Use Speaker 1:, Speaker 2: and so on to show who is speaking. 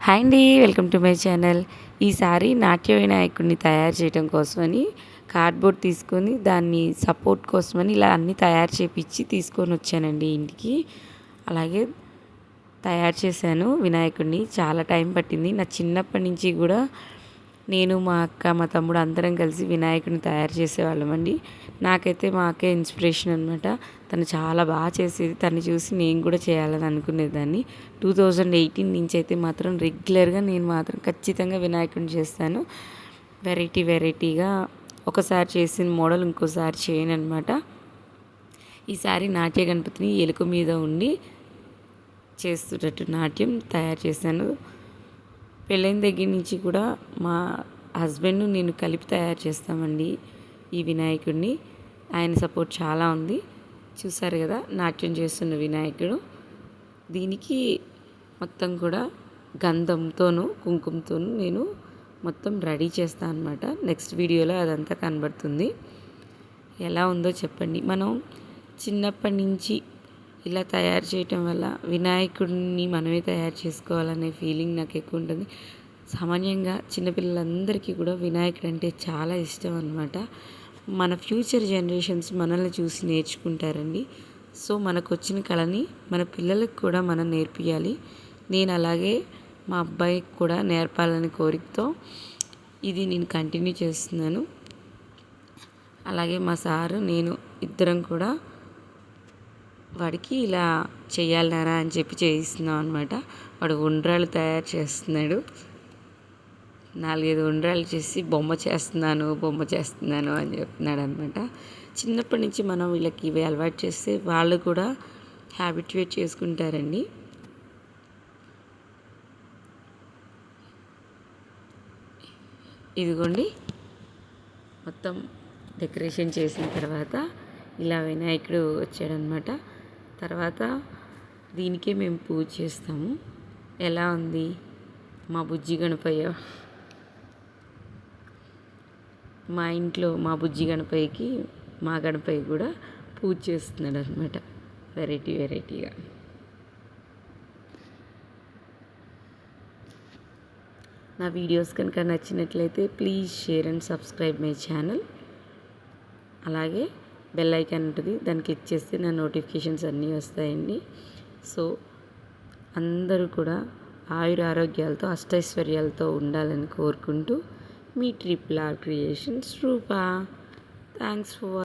Speaker 1: Hi అండి, welcome to my channel. ఈసారి నాట్య వినాయకుడిని తయారు చేయడం కోసమని కార్డ్బోర్డ్ తీసుకొని దాన్ని సపోర్ట్ కోసమని ఇలా అన్నీ తయారు చేపించి తీసుకొని వచ్చానండి ఇంటికి. అలాగే తయారు చేశాను వినాయకుడిని. చాలా టైం పట్టింది. నా చిన్నప్పటి నుంచి కూడా నేను, మా అక్క, మా తమ్ముడు అందరం కలిసి వినాయకుడిని తయారు చేసేవాళ్ళమండి. నాకైతే మా అక్కే ఇన్స్పిరేషన్ అనమాట. తను చాలా బాగా చేసేది. తను చూసి నేను కూడా చేయాలని అనుకునేదాన్ని. 2018 నుంచి అయితే మాత్రం రెగ్యులర్గా నేను మాత్రం ఖచ్చితంగా వినాయకుడిని చేస్తాను. వెరైటీగా ఒకసారి చేసిన మోడల్ ఇంకోసారి చేయను అనమాట. ఈసారి నాట్య గణపతిని ఎలుక మీద ఉండి చేస్తున్నట్టు నాట్యం తయారు చేశాను. పెళ్ళైన దగ్గర నుంచి కూడా మా హస్బెండ్ నేను కలిపి తయారు చేస్తామండి ఈ వినాయకుడిని. ఆయన సపోర్ట్ చాలా ఉంది. చూసారు కదా నాట్యం చేస్తున్న వినాయకుడు. దీనికి మొత్తం కూడా గంధంతోనూ కుంకుమతోనూ నేను మొత్తం రెడీ చేస్తాను అనమాట. నెక్స్ట్ వీడియోలో అదంతా కనబడుతుంది. ఎలా ఉందో చెప్పండి. మనం చిన్నప్పటి నుంచి ఇలా తయారు చేయటం వల్ల వినాయకుడిని మనమే తయారు చేసుకోవాలనే ఫీలింగ్ నాకు ఎక్కువ ఉంటుంది. సామాన్యంగా చిన్నపిల్లలందరికీ కూడా వినాయకుడు అంటే చాలా ఇష్టం అనమాట. మన ఫ్యూచర్ జనరేషన్స్ మనల్ని చూసి నేర్చుకుంటారండి. సో మనకు వచ్చిన కళని మన పిల్లలకు కూడా మనం నేర్పియాలి. నేను అలాగే మా అబ్బాయికి కూడా నేర్పాలని కోరికతో ఇది నేను కంటిన్యూ చేస్తున్నాను. అలాగే మా సారు నేను ఇద్దరం కూడా వాడికి ఇలా చెయ్యాలరా అని చెప్పి చేయిస్తున్నాం అనమాట. వాడు ఉండ్రాళ్ళు తయారు చేస్తున్నాడు. 4-5 ఉండ్రాళ్ళు చేసి బొమ్మ చేస్తున్నాను అని చెప్తున్నాడు అనమాట. చిన్నప్పటి నుంచి మనం వీళ్ళకి ఇవి అలవాటు చేస్తే వాళ్ళు కూడా హ్యాబిట్యుయేట్ చేసుకుంటారండి. ఇదిగోండి, మొత్తం డెకరేషన్ చేసిన తర్వాత ఇలా వినాయకుడు వచ్చాడనమాట. తర్వాత దీనికే మేము పూజ చేస్తాము. ఎలా ఉంది మా బుజ్జి గణపయ్య? మా ఇంట్లో మా బుజ్జి గణపయ్యకి మా గణపయ్య కూడా పూజ చేస్తున్నాడు అనమాట. వెరైటీగా. నా వీడియోస్ కనుక నచ్చినట్లయితే please share and subscribe my channel. అలాగే బెల్ ఐకాన్ ఉంటుంది, దాన్ని క్లిక్ చేస్తే నా నోటిఫికేషన్స్ అన్నీ వస్తాయండి. సో అందరూ కూడా ఆయురారోగ్యాలతో అష్టైశ్వర్యాలతో ఉండాలని కోరుకుంటూ మీ RRR creations Roopa. Thanks for